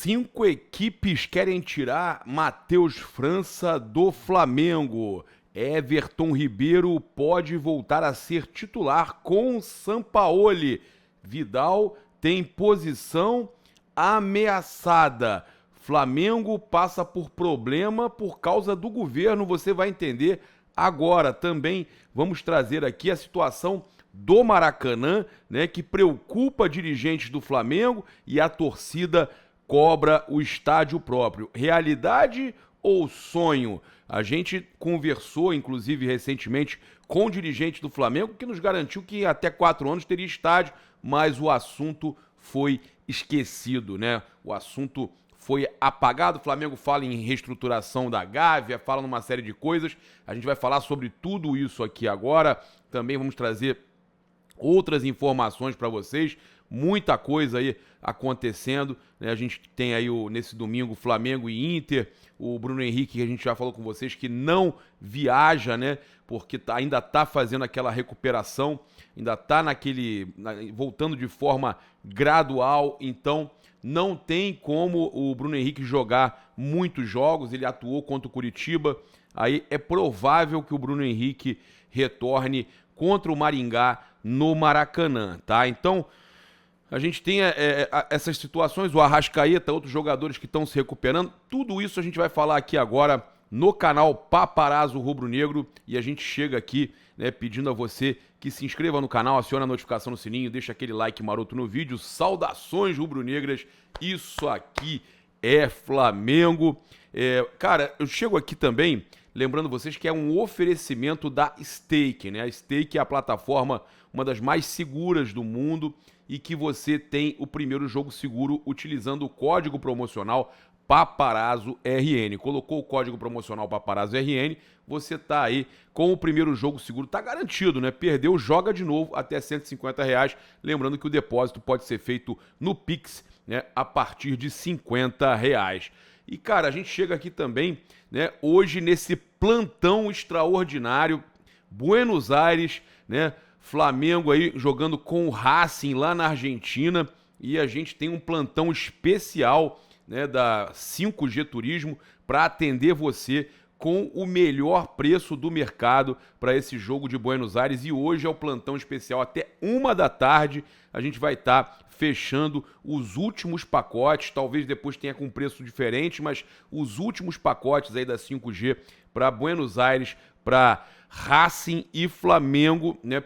5 equipes querem tirar Matheus França do Flamengo. Everton Ribeiro pode voltar a ser titular com Sampaoli. Vidal tem posição ameaçada. Flamengo passa por problema por causa do governo, você vai entender agora. Também vamos trazer aqui a situação do Maracanã, né, que preocupa dirigentes do Flamengo e a torcida cobra o estádio próprio. Realidade ou sonho? A gente conversou, inclusive, recentemente com dirigentes do Flamengo, que nos garantiu que até 4 anos teria estádio, mas o assunto foi esquecido, né? O assunto foi apagado. O Flamengo fala em reestruturação da Gávea, fala numa série de coisas. A gente vai falar sobre tudo isso aqui agora. Também vamos trazer outras informações para vocês, muita coisa aí acontecendo, né? A gente tem aí nesse domingo Flamengo e Inter, o Bruno Henrique, que a gente já falou com vocês, que não viaja, né? Porque ainda está fazendo aquela recuperação, ainda está voltando de forma gradual, então não tem como o Bruno Henrique jogar muitos jogos. Ele atuou contra o Curitiba, aí é provável que o Bruno Henrique retorne contra o Maringá no Maracanã, tá? Então, a gente tem essas situações, o Arrascaeta, outros jogadores que estão se recuperando, tudo isso a gente vai falar aqui agora no canal Paparazzo Rubro Negro, e a gente chega aqui, né, pedindo a você que se inscreva no canal, acione a notificação no sininho, deixa aquele like maroto no vídeo. Saudações rubro-negras, isso aqui é Flamengo. Cara, eu chego aqui também lembrando vocês que é um oferecimento da Stake, né? A Stake é a plataforma, uma das mais seguras do mundo, e que você tem o primeiro jogo seguro utilizando o código promocional Paparazzo RN. Colocou o código promocional Paparazzo RN, você tá aí com o primeiro jogo seguro, tá garantido, né? Perdeu, joga de novo até R$150. Lembrando que o depósito pode ser feito no Pix, né, a partir de R$50. E, cara, a gente chega aqui também, né, hoje nesse plantão extraordinário, Buenos Aires, né, Flamengo aí jogando com o Racing lá na Argentina, e a gente tem um plantão especial, né, da 5G Turismo para atender você com o melhor preço do mercado para esse jogo de Buenos Aires. E hoje é o plantão especial até 1 da tarde. A gente vai estar fechando os últimos pacotes, talvez depois tenha com preço diferente, mas os últimos pacotes aí da 5G para Buenos Aires, para Racing e Flamengo, né?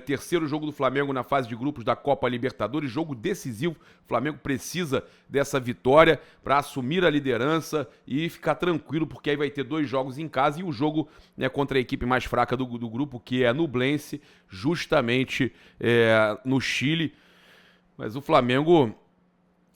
Terceiro jogo do Flamengo na fase de grupos da Copa Libertadores, jogo decisivo. O Flamengo precisa dessa vitória para assumir a liderança e ficar tranquilo, porque aí vai ter 2 jogos em casa e o jogo, né, contra a equipe mais fraca do grupo, que é a Nublense, justamente no Chile. Mas o Flamengo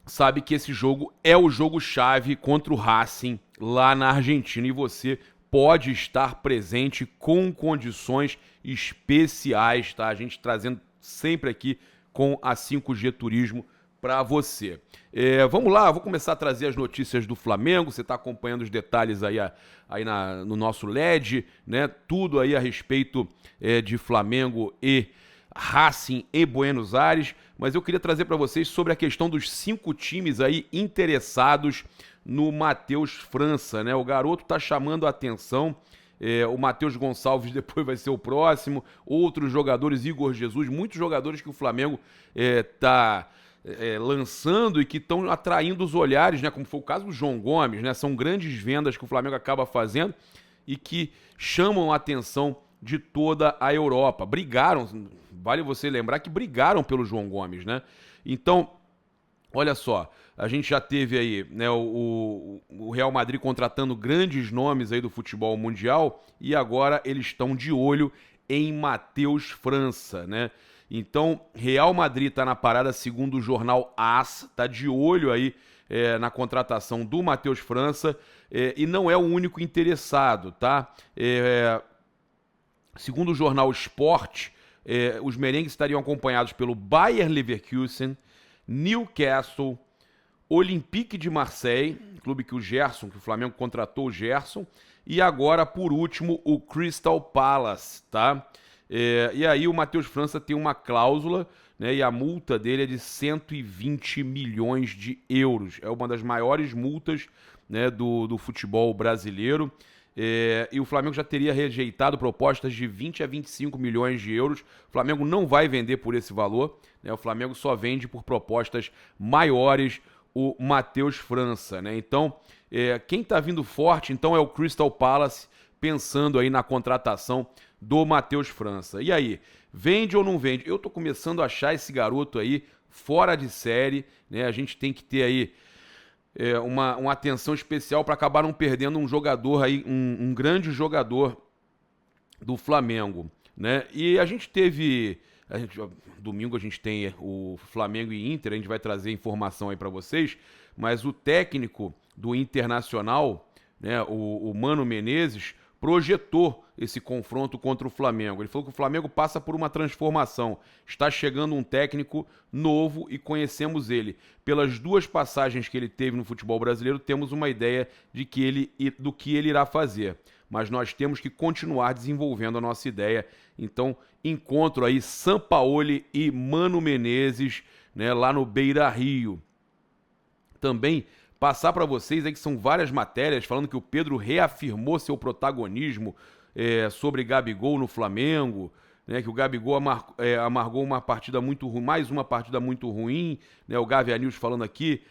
sabe que esse jogo é o jogo-chave contra o Racing lá na Argentina, e você pode estar presente com condições especiais, tá? A gente trazendo sempre aqui com a 5G Turismo para você. Vamos lá, vou começar a trazer as notícias do Flamengo. Você está acompanhando os detalhes aí, no nosso LED, né? Tudo aí a respeito de Flamengo e Racing e Buenos Aires. Mas eu queria trazer para vocês sobre a questão dos 5 times aí interessados no Matheus França, né? O garoto tá chamando a atenção. O Matheus Gonçalves depois vai ser o próximo. Outros jogadores, Igor Jesus, muitos jogadores que o Flamengo tá lançando e que estão atraindo os olhares, né? Como foi o caso do João Gomes, né? São grandes vendas que o Flamengo acaba fazendo e que chamam a atenção de toda a Europa. Brigaram, vale você lembrar que brigaram pelo João Gomes, né? Então, olha só, a gente já teve aí, né, o Real Madrid contratando grandes nomes aí do futebol mundial, e agora eles estão de olho em Matheus França, né? Então, Real Madrid está na parada, segundo o jornal AS, está de olho aí na contratação do Matheus França, e não é o único interessado, tá? Segundo o jornal Sport, os merengues estariam acompanhados pelo Bayer Leverkusen, Newcastle, Olympique de Marseille, clube que o Flamengo contratou o Gerson, e agora, por último, o Crystal Palace, tá? E aí o Matheus França tem uma cláusula, né, e a multa dele é de 120 milhões de euros. É uma das maiores multas, né, do futebol brasileiro. E o Flamengo já teria rejeitado propostas de 20 a 25 milhões de euros. O Flamengo não vai vender por esse valor, né? O Flamengo só vende por propostas maiores o Matheus França, né? Então, quem está vindo forte então é o Crystal Palace, pensando aí na contratação do Matheus França. E aí, vende ou não vende? Eu tô começando a achar esse garoto aí fora de série, né? A gente tem que ter aí uma atenção especial para acabar não perdendo um jogador aí, um grande jogador do Flamengo, né? E a gente teve, domingo a gente tem o Flamengo e Inter, a gente vai trazer informação aí para vocês, mas o técnico do Internacional, né, o Mano Menezes, projetou esse confronto contra o Flamengo. Ele falou que o Flamengo passa por uma transformação. Está chegando um técnico novo e conhecemos ele. Pelas duas passagens que ele teve no futebol brasileiro, temos uma ideia do que ele irá fazer. Mas nós temos que continuar desenvolvendo a nossa ideia. Então, encontro aí Sampaoli e Mano Menezes, né, lá no Beira-Rio. Também passar para vocês aí que são várias matérias falando que o Pedro reafirmou seu protagonismo sobre Gabigol no Flamengo, né, que o Gabigol amargou uma partida muito ruim, mais uma partida muito ruim, né, o Gavia News falando aqui,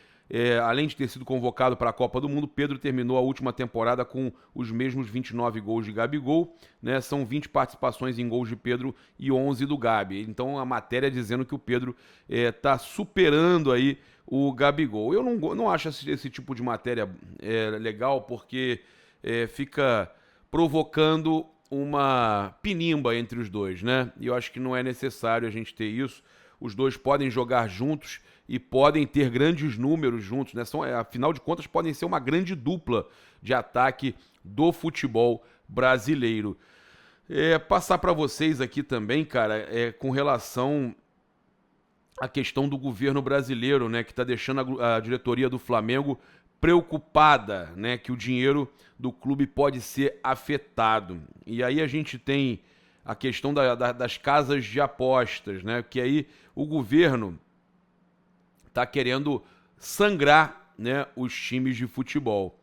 além de ter sido convocado para a Copa do Mundo, Pedro terminou a última temporada com os mesmos 29 gols de Gabigol, né, são 20 participações em gols de Pedro e 11 do Gabi. Então a matéria dizendo que o Pedro está superando aí o Gabigol. Eu não acho esse tipo de matéria legal, porque fica provocando uma pinimba entre os dois, né? E eu acho que não é necessário a gente ter isso. Os dois podem jogar juntos e podem ter grandes números juntos, né? Afinal de contas, podem ser uma grande dupla de ataque do futebol brasileiro. Passar para vocês aqui também, cara, com relação a questão do governo brasileiro, né, que está deixando a diretoria do Flamengo preocupada, né, que o dinheiro do clube pode ser afetado. E aí a gente tem a questão das casas de apostas, né, que aí o governo está querendo sangrar, né, os times de futebol,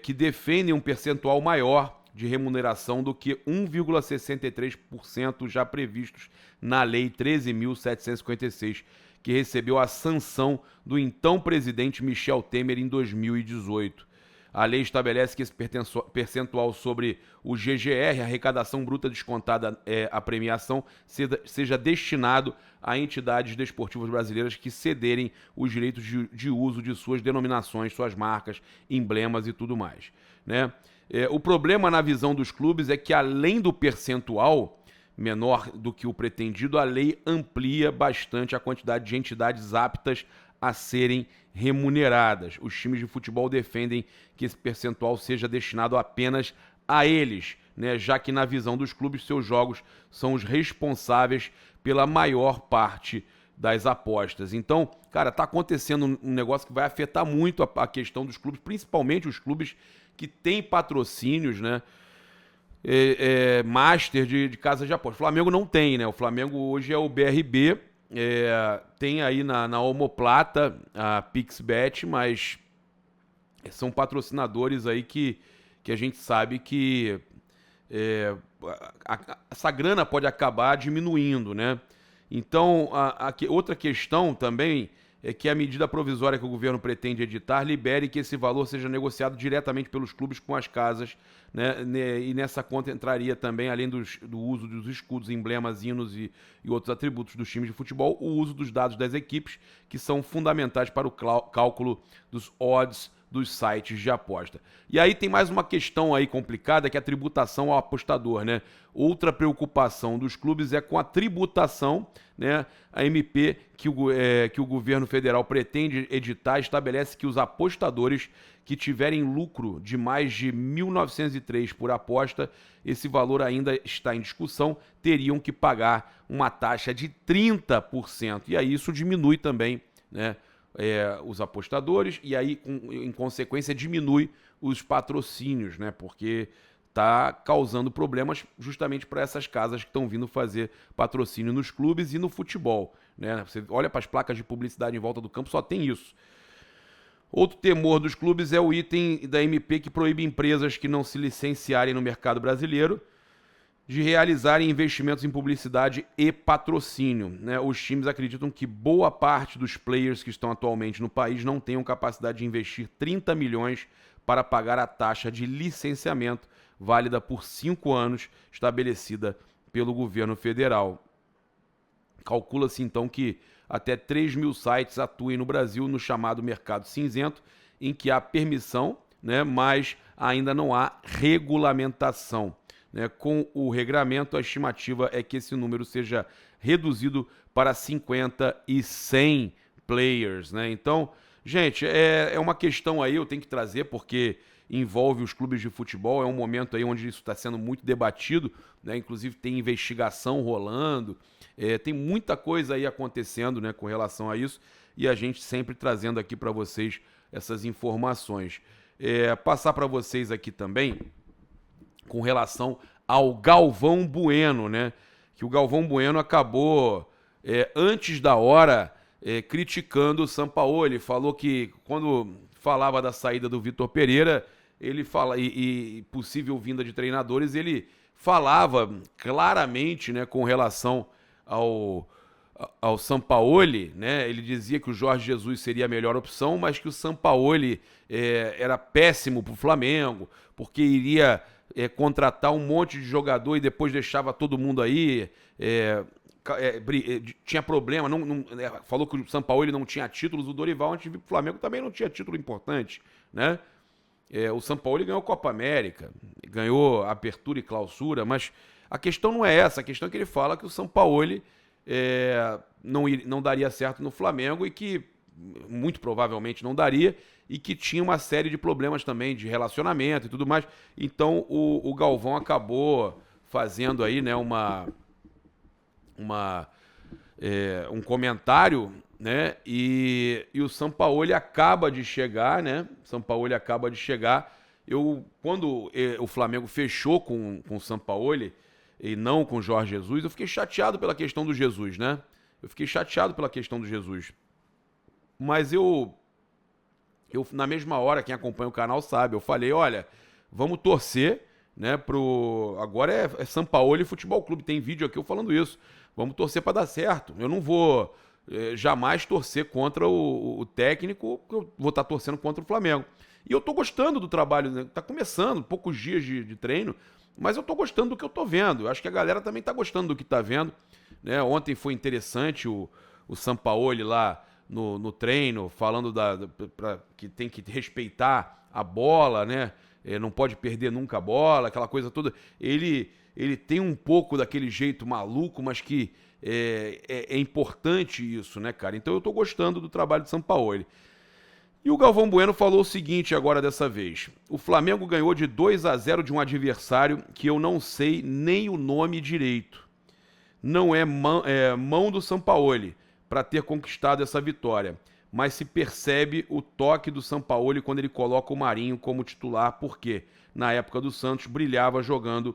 que defendem um percentual maior de remuneração do que 1,63% já previstos na Lei 13.756, que recebeu a sanção do então presidente Michel Temer em 2018. A lei estabelece que esse percentual sobre o GGR, arrecadação bruta descontada a premiação, seja destinado a entidades desportivas brasileiras que cederem os direitos de uso de suas denominações, suas marcas, emblemas e tudo mais, né? O problema na visão dos clubes é que, além do percentual menor do que o pretendido, a lei amplia bastante a quantidade de entidades aptas a serem remuneradas. Os times de futebol defendem que esse percentual seja destinado apenas a eles, né? Já que, na visão dos clubes, seus jogos são os responsáveis pela maior parte das apostas. Então, cara, tá acontecendo um negócio que vai afetar muito a questão dos clubes, principalmente os clubes que têm patrocínios, né? Master de casa de apostas. O Flamengo não tem, né? O Flamengo hoje é o BRB, tem aí na Omoplata a Pixbet, mas são patrocinadores aí que a gente sabe que essa grana pode acabar diminuindo, né? Então, outra questão também é que a medida provisória que o governo pretende editar libere que esse valor seja negociado diretamente pelos clubes com as casas, né? E nessa conta entraria também, além do uso dos escudos, emblemas, hinos e outros atributos dos times de futebol, o uso dos dados das equipes, que são fundamentais para o cálculo dos odds dos sites de aposta. E aí tem mais uma questão aí complicada, que é a tributação ao apostador, né? Outra preocupação dos clubes é com a tributação, né? A MP que o governo federal pretende editar estabelece que os apostadores que tiverem lucro de mais de 1.903 por aposta, esse valor ainda está em discussão, teriam que pagar uma taxa de 30%. E aí isso diminui também, né? Os apostadores, e aí, em consequência, diminui os patrocínios, né? Porque está causando problemas justamente para essas casas que estão vindo fazer patrocínio nos clubes e no futebol, né? Você olha para as placas de publicidade em volta do campo, só tem isso. Outro temor dos clubes é o item da MP que proíbe empresas que não se licenciarem no mercado brasileiro de realizarem investimentos em publicidade e patrocínio, né? Os times acreditam que boa parte dos players que estão atualmente no país não tenham capacidade de investir 30 milhões para pagar a taxa de licenciamento válida por 5 anos, estabelecida pelo governo federal. Calcula-se então que até 3 mil sites atuem no Brasil no chamado mercado cinzento, em que há permissão, né, mas ainda não há regulamentação. Né? Com o regramento, a estimativa é que esse número seja reduzido para 50 e 100 players. Né? Então, gente, é uma questão aí, eu tenho que trazer, porque envolve os clubes de futebol, é um momento aí onde isso está sendo muito debatido, né? Inclusive tem investigação rolando, tem muita coisa aí acontecendo, né, com relação a isso, e a gente sempre trazendo aqui para vocês essas informações. Passar para vocês aqui também com relação ao Galvão Bueno, né? Que o Galvão Bueno acabou antes da hora criticando o Sampaoli. Falou que quando falava da saída do Vitor Pereira, ele fala e possível vinda de treinadores, ele falava claramente, né, com relação ao Sampaoli, né? Ele dizia que o Jorge Jesus seria a melhor opção, mas que o Sampaoli era péssimo para o Flamengo, porque iria contratar um monte de jogador e depois deixava todo mundo aí. Tinha problema, falou que o Sampaoli não tinha títulos, o Dorival antes de vir pro Flamengo também não tinha título importante, né? O Sampaoli ganhou Copa América, ganhou Apertura e Clausura, mas a questão não é essa, a questão é que ele fala que o Sampaoli não daria certo no Flamengo e que muito provavelmente não daria, e que tinha uma série de problemas também de relacionamento e tudo mais. Então o Galvão acabou fazendo aí, né, um comentário, né? E o Sampaoli acaba de chegar, né? Sampaoli acaba de chegar. Quando o Flamengo fechou com o Sampaoli e não com o Jorge Jesus, eu fiquei chateado pela questão do Jesus, né? Eu fiquei chateado pela questão do Jesus. Mas eu na mesma hora, quem acompanha o canal sabe, eu falei, olha, vamos torcer, né, agora é Sampaoli Futebol Clube, tem vídeo aqui eu falando isso, vamos torcer para dar certo, eu não vou jamais torcer contra o técnico, eu vou estar torcendo contra o Flamengo. E eu tô gostando do trabalho, né? Tá começando, poucos dias de treino, mas eu tô gostando do que eu tô vendo, eu acho que a galera também tá gostando do que tá vendo, né? Ontem foi interessante o Sampaoli lá no treino, falando que tem que respeitar a bola, né? Não pode perder nunca a bola, aquela coisa toda. Ele tem um pouco daquele jeito maluco, mas que é importante isso, né, cara? Então eu tô gostando do trabalho de Sampaoli. E o Galvão Bueno falou o seguinte agora dessa vez: o Flamengo ganhou de 2-0 de um adversário que eu não sei nem o nome direito. Não é mão do Sampaoli para ter conquistado essa vitória, mas se percebe o toque do Sampaoli quando ele coloca o Marinho como titular, porque na época do Santos brilhava jogando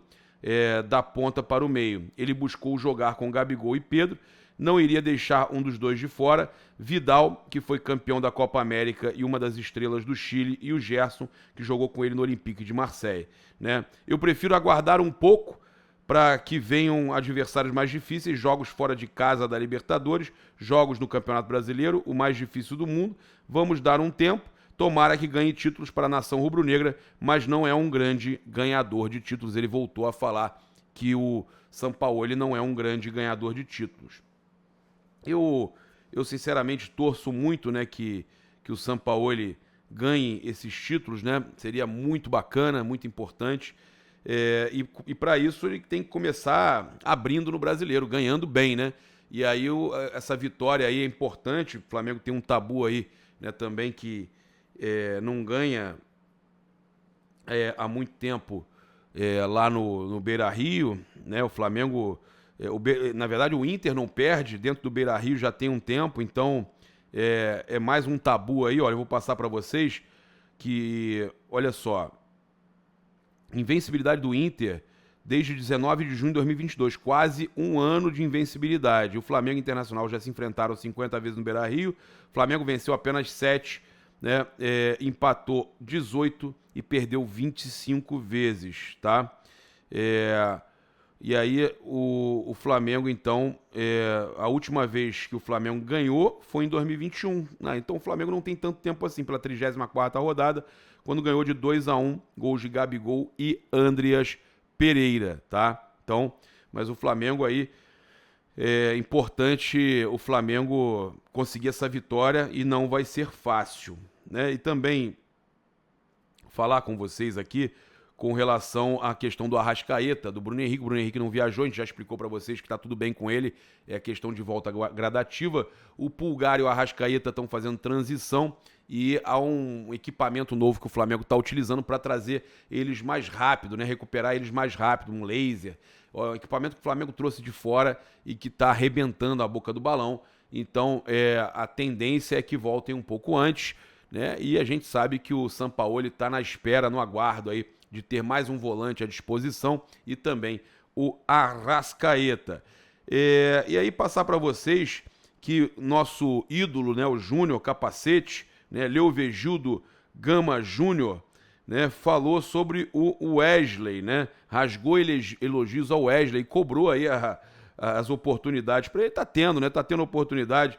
da ponta para o meio. Ele buscou jogar com Gabigol e Pedro, não iria deixar um dos dois de fora. Vidal, que foi campeão da Copa América e uma das estrelas do Chile, e o Gerson, que jogou com ele no Olympique de Marseille, né? Eu prefiro aguardar um pouco para que venham adversários mais difíceis, jogos fora de casa da Libertadores, jogos no Campeonato Brasileiro, o mais difícil do mundo. Vamos dar um tempo, tomara que ganhe títulos para a nação rubro-negra, mas não é um grande ganhador de títulos. Ele voltou a falar que o Sampaoli não é um grande ganhador de títulos. Eu sinceramente torço muito, né, que o Sampaoli ganhe esses títulos, né? Seria muito bacana, muito importante. E para isso ele tem que começar abrindo no Brasileiro, ganhando bem, né? E aí essa vitória aí é importante. O Flamengo tem um tabu aí, né, também, que não ganha há muito tempo lá no Beira-Rio, né? O Flamengo, na verdade o Inter não perde dentro do Beira-Rio já tem um tempo, então é mais um tabu aí. Olha, eu vou passar para vocês que, olha só, Invencibilidade do Inter desde 19 de junho de 2022, quase um ano de invencibilidade. O Flamengo e o Internacional já se enfrentaram 50 vezes no Beira-Rio. O Flamengo venceu apenas 7, né? Empatou 18 e perdeu 25 vezes, tá? E aí o Flamengo, então, a última vez que o Flamengo ganhou foi em 2021. Né? Então o Flamengo não tem tanto tempo assim, pela 34ª rodada, quando ganhou de 2-1, gols de Gabigol e Andreas Pereira, tá? Então, mas o Flamengo aí, é importante o Flamengo conseguir essa vitória e não vai ser fácil, né? E também falar com vocês aqui com relação à questão do Arrascaeta, do Bruno Henrique. O Bruno Henrique não viajou, a gente já explicou para vocês que está tudo bem com ele, é questão de volta gradativa. O Pulgar e o Arrascaeta estão fazendo transição e há um equipamento novo que o Flamengo está utilizando para trazer eles mais rápido, né? Recuperar eles mais rápido, um laser. O equipamento que o Flamengo trouxe de fora e que está arrebentando a boca do balão. Então, a tendência é que voltem um pouco antes, né? E a gente sabe que o Sampaoli está na espera, no aguardo aí de ter mais um volante à disposição e também o Arrascaeta. E aí passar para vocês que nosso ídolo, né, o Júnior Capacete, né, Leovegildo Gama Júnior, né, falou sobre o Wesley, né, rasgou elogios ao Wesley, cobrou aí as oportunidades para ele. Tá tendo, né, tá tendo oportunidade.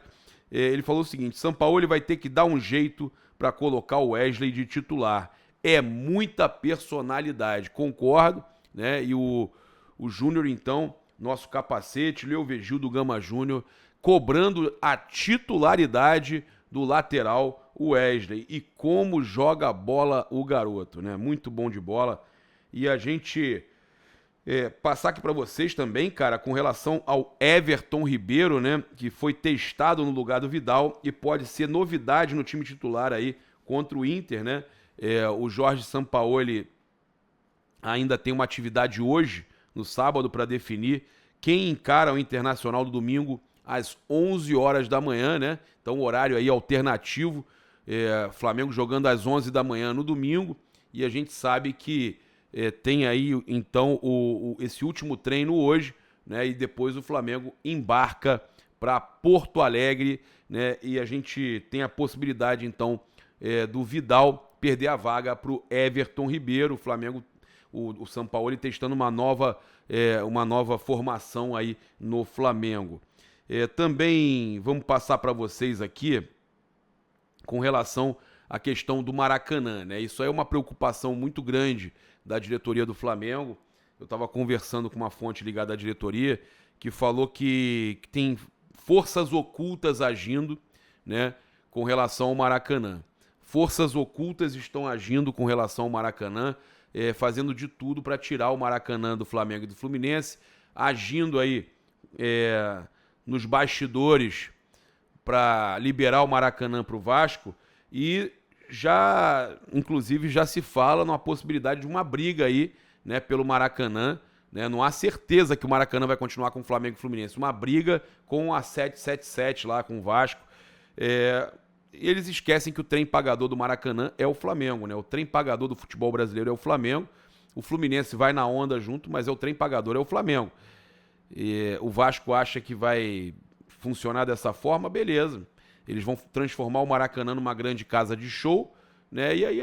Ele falou o seguinte: Sampaoli vai ter que dar um jeito para colocar o Wesley de titular. É muita personalidade, concordo, né? E o Júnior, então, nosso capacete, Leovegildo Gama Júnior, cobrando a titularidade do lateral, o Wesley. E como joga a bola o garoto, né? Muito bom de bola. E a gente passar aqui para vocês também, cara, com relação ao Everton Ribeiro, né? Que foi testado no lugar do Vidal e pode ser novidade no time titular aí contra o Inter, né? O Jorge Sampaoli ainda tem uma atividade hoje, no sábado, para definir quem encara o Internacional do domingo às 11 horas da manhã, né? Então, horário aí alternativo. Flamengo jogando às 11 da manhã no domingo. E a gente sabe que tem aí, então, esse último treino hoje, né? E depois o Flamengo embarca para Porto Alegre, né? E a gente tem a possibilidade, então, do Vidal perder a vaga para o Everton Ribeiro. O Flamengo, o Sampaoli testando uma nova formação aí no Flamengo. Também vamos passar para vocês aqui com relação à questão do Maracanã, né? Isso aí é uma preocupação muito grande da diretoria do Flamengo. Eu estava conversando com uma fonte ligada à diretoria que falou que tem forças ocultas agindo, né, com relação ao Maracanã. Forças ocultas estão agindo com relação ao Maracanã, fazendo de tudo para tirar o Maracanã do Flamengo e do Fluminense, agindo aí nos bastidores para liberar o Maracanã para o Vasco, e inclusive, já se fala numa possibilidade de uma briga aí, né, pelo Maracanã, né? Não há certeza que o Maracanã vai continuar com o Flamengo e Fluminense, uma briga com a 777 lá, com o Vasco. Eles esquecem que o trem pagador do Maracanã é o Flamengo, né? O trem pagador do futebol brasileiro é o Flamengo. O Fluminense vai na onda junto, mas o trem pagador é o Flamengo. O Vasco acha que vai funcionar dessa forma, beleza. Eles vão transformar o Maracanã numa grande casa de show, né? E aí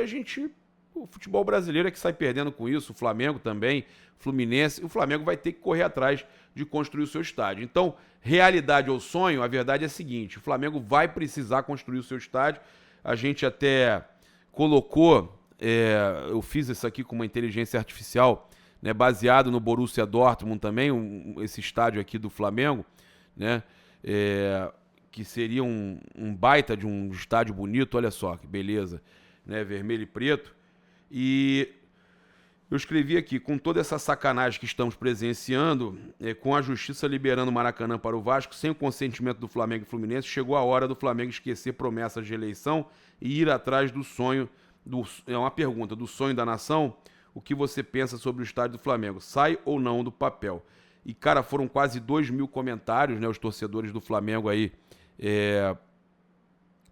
o futebol brasileiro é que sai perdendo com isso, o Flamengo também, Fluminense. O Flamengo vai ter que correr atrás de construir o seu estádio. Então, realidade ou sonho, a verdade é a seguinte: o Flamengo vai precisar construir o seu estádio. A gente até colocou, eu fiz isso aqui com uma inteligência artificial, né, baseado no Borussia Dortmund também, esse estádio aqui do Flamengo, né, que seria um baita de um estádio bonito, olha só que beleza, né, vermelho e preto. E eu escrevi aqui: com toda essa sacanagem que estamos presenciando, com a justiça liberando o Maracanã para o Vasco, sem o consentimento do Flamengo e Fluminense, chegou a hora do Flamengo esquecer promessas de eleição e ir atrás do sonho, é uma pergunta, do sonho da nação. O que você pensa sobre o estádio do Flamengo? Sai ou não do papel? E, cara, foram quase 2.000 comentários, né, os torcedores do Flamengo aí,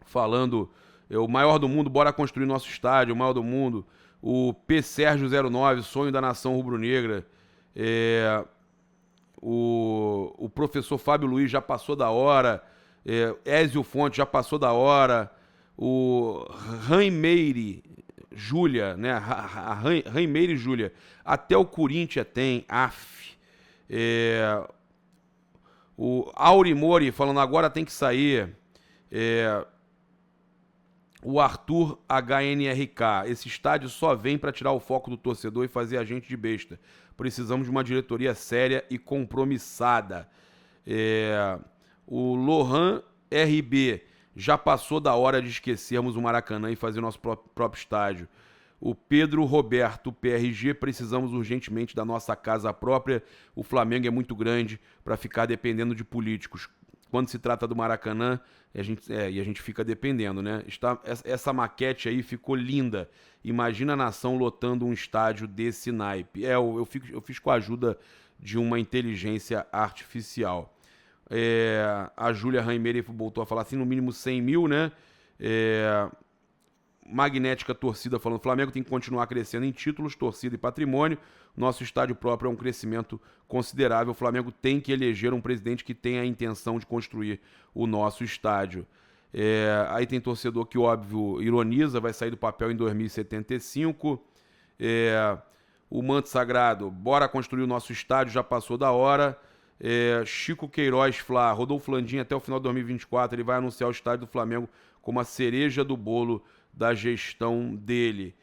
falando: o maior do mundo, bora construir nosso estádio, o maior do mundo. O P. Sérgio 09, sonho da nação rubro-negra. O professor Fábio Luiz já passou da hora. Ézio Fonte já passou da hora. O Raimeire Júlia, né? Raimeire Júlia. Até o Corinthians tem. O Aurimori falando agora tem que sair. O Arthur HNRK. Esse estádio só vem para tirar o foco do torcedor e fazer a gente de besta. Precisamos de uma diretoria séria e compromissada. O Lohan RB. Já passou da hora de esquecermos o Maracanã e fazer nosso próprio estádio. O Pedro Roberto, PRG, precisamos urgentemente da nossa casa própria. O Flamengo é muito grande para ficar dependendo de políticos. Quando se trata do Maracanã, a gente fica dependendo, né? Essa maquete aí ficou linda. Imagina a nação lotando um estádio desse naipe. Eu fiz com a ajuda de uma inteligência artificial. A Júlia Raimeire voltou a falar assim, no mínimo 100 mil, né? Magnética Torcida falando, Flamengo tem que continuar crescendo em títulos, torcida e patrimônio. Nosso estádio próprio é um crescimento considerável. O Flamengo tem que eleger um presidente que tenha a intenção de construir o nosso estádio. Aí tem torcedor que, óbvio, ironiza, vai sair do papel em 2075. O Manto Sagrado, bora construir o nosso estádio, já passou da hora. Chico Queiroz Flá, Rodolfo Landim até o final de 2024, ele vai anunciar o estádio do Flamengo como a cereja do bolo da gestão dele.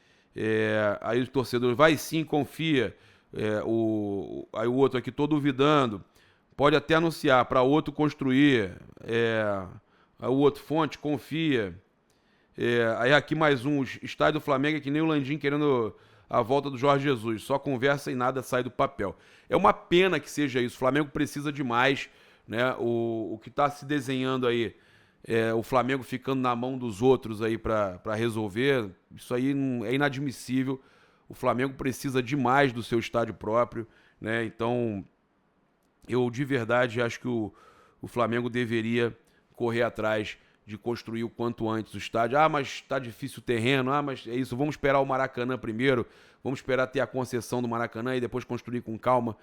Aí o torcedor vai sim, confia. Aí o outro aqui, tô duvidando. Pode até anunciar para outro construir. Aí o outro, fonte, confia. Aí aqui mais um, estádio do Flamengo é que nem o Landim querendo a volta do Jorge Jesus. Só conversa e nada sai do papel. É uma pena que seja isso. O Flamengo precisa demais, né? O que está se desenhando aí, o Flamengo ficando na mão dos outros aí para resolver, isso aí é inadmissível. O Flamengo precisa demais do seu estádio próprio, né? Então, eu de verdade acho que o Flamengo deveria correr atrás de construir o quanto antes o estádio. Mas está difícil o terreno. Mas é isso, vamos esperar o Maracanã primeiro, vamos esperar ter a concessão do Maracanã e depois construir com calma.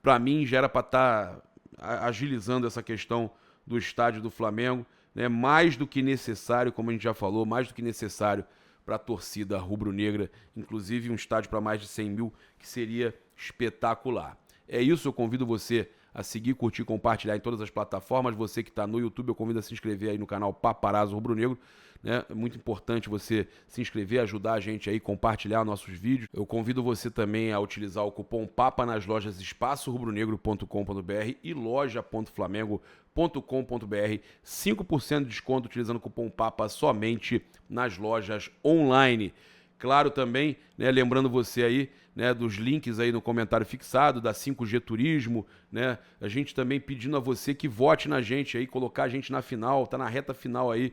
Para mim, já era para estar agilizando essa questão do estádio do Flamengo, né? Mais do que necessário, como a gente já falou, mais do que necessário para a torcida rubro-negra, inclusive um estádio para mais de 100 mil, que seria espetacular. É isso, eu convido você a seguir, curtir, compartilhar em todas as plataformas. Você que está no YouTube, eu convido a se inscrever aí no canal Paparazzo Rubro Negro, né? É muito importante você se inscrever, ajudar a gente aí, compartilhar nossos vídeos. Eu convido você também a utilizar o cupom PAPA nas lojas espaçorubronegro.com.br e loja.flamengo.com.br. 5% de desconto utilizando o cupom PAPA somente nas lojas online. Claro também, né, lembrando você aí, né, dos links aí no comentário fixado, da 5G Turismo, né, a gente também pedindo a você que vote na gente aí, colocar a gente na final, tá na reta final aí,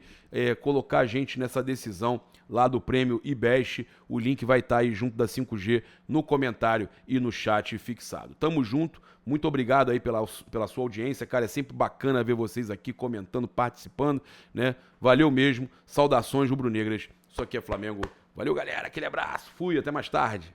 colocar a gente nessa decisão lá do prêmio IBEST, o link vai estar aí junto da 5G no comentário e no chat fixado. Tamo junto, muito obrigado aí pela sua audiência, cara, é sempre bacana ver vocês aqui comentando, participando, né, valeu mesmo, saudações rubro-negras, isso aqui é Flamengo. Valeu, galera. Aquele abraço. Fui. Até mais tarde.